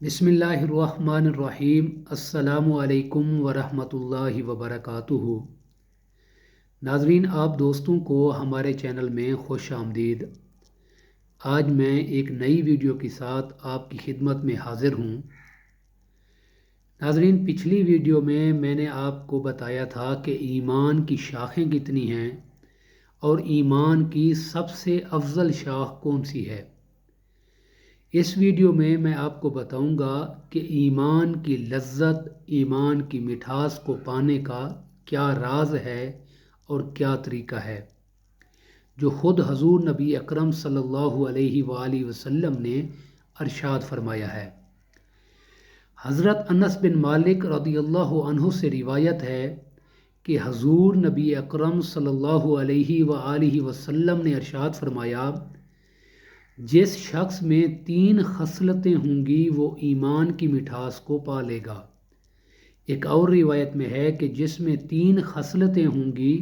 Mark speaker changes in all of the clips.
Speaker 1: بسم اللہ الرحمن الرحیم۔ السلام علیکم ورحمۃ اللہ وبرکاتہ۔ ناظرین، آپ دوستوں کو ہمارے چینل میں خوش آمدید۔ آج میں ایک نئی ویڈیو کے ساتھ آپ کی خدمت میں حاضر ہوں۔ ناظرین، پچھلی ویڈیو میں نے آپ کو بتایا تھا کہ ایمان کی شاخیں کتنی ہیں اور ایمان کی سب سے افضل شاخ کون سی ہے۔ اس ویڈیو میں آپ کو بتاؤں گا کہ ایمان کی لذت، ایمان کی مٹھاس کو پانے کا کیا راز ہے اور کیا طریقہ ہے، جو خود حضور نبی اکرم صلی اللہ علیہ وآلہ وسلم نے ارشاد فرمایا ہے۔ حضرت انس بن مالک رضی اللہ عنہ سے روایت ہے کہ حضور نبی اکرم صلی اللہ علیہ وآلہ وسلم نے ارشاد فرمایا، جس شخص میں 3 خصلتیں ہوں گی وہ ایمان کی مٹھاس کو پا لے گا۔ ایک اور روایت میں ہے کہ جس میں 3 خصلتیں ہوں گی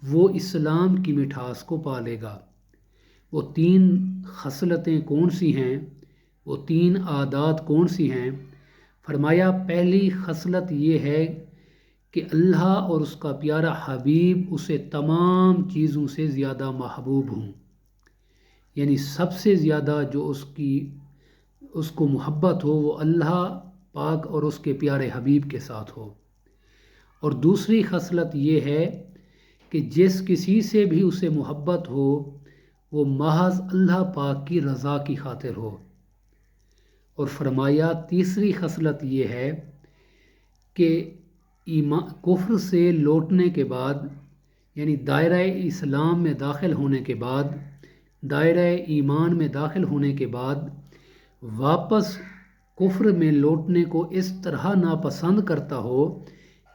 Speaker 1: وہ اسلام کی مٹھاس کو پا لے گا۔ وہ 3 خصلتیں کون سی ہیں؟ وہ 3 عادات کون سی ہیں؟ فرمایا، پہلی خصلت یہ ہے کہ اللہ اور اس کا پیارا حبیب اسے تمام چیزوں سے زیادہ محبوب ہوں، یعنی سب سے زیادہ جو اس کو محبت ہو وہ اللہ پاک اور اس کے پیارے حبیب کے ساتھ ہو۔ اور دوسری خصلت یہ ہے کہ جس کسی سے بھی اسے محبت ہو وہ محض اللہ پاک کی رضا کی خاطر ہو۔ اور فرمایا، تیسری خصلت یہ ہے کہ کفر سے لوٹنے کے بعد، یعنی دائرہ اسلام میں داخل ہونے کے بعد، دائرہ ایمان میں داخل ہونے کے بعد واپس کفر میں لوٹنے کو اس طرح ناپسند کرتا ہو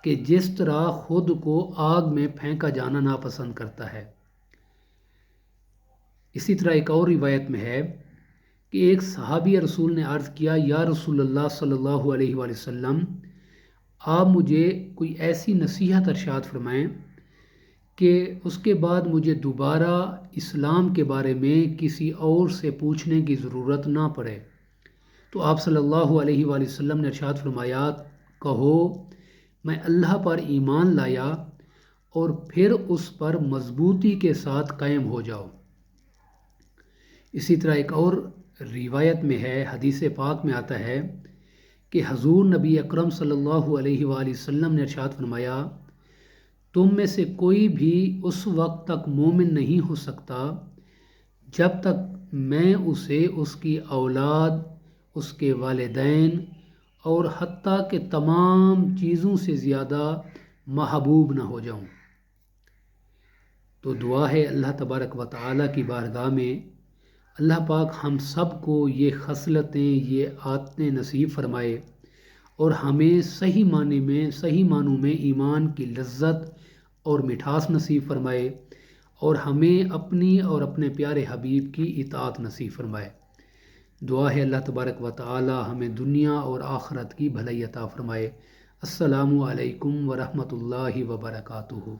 Speaker 1: کہ جس طرح خود کو آگ میں پھینکا جانا ناپسند کرتا ہے۔ اسی طرح ایک اور روایت میں ہے کہ ایک صحابی رسول نے عرض کیا، یا رسول اللہ صلی اللہ علیہ وآلہ وسلم، آپ مجھے کوئی ایسی نصیحت ارشاد فرمائیں کہ اس کے بعد مجھے دوبارہ اسلام کے بارے میں کسی اور سے پوچھنے کی ضرورت نہ پڑے۔ تو آپ صلی اللہ علیہ وآلہ وسلم نے ارشاد فرمایا، کہو میں اللہ پر ایمان لایا، اور پھر اس پر مضبوطی کے ساتھ قائم ہو جاؤ۔ اسی طرح ایک اور روایت میں ہے، حدیث پاک میں آتا ہے کہ حضور نبی اکرم صلی اللہ علیہ وآلہ وسلم نے ارشاد فرمایا، تم میں سے کوئی بھی اس وقت تک مومن نہیں ہو سکتا جب تک میں اسے اس کی اولاد، اس کے والدین اور حتیٰ کہ تمام چیزوں سے زیادہ محبوب نہ ہو جاؤں۔ تو دعا ہے اللہ تبارک و تعالیٰ کی بارگاہ میں، اللہ پاک ہم سب کو یہ خصلتیں، یہ عادتیں نصیب فرمائے اور ہمیں صحیح معنوں میں ایمان کی لذت اور مٹھاس نصیب فرمائے، اور ہمیں اپنی اور اپنے پیارے حبیب کی اطاعت نصیب فرمائے۔ دعا ہے اللہ تبارک و تعالی ہمیں دنیا اور آخرت کی بھلائی عطا فرمائے۔ السلام علیکم ورحمۃ اللہ وبرکاتہ۔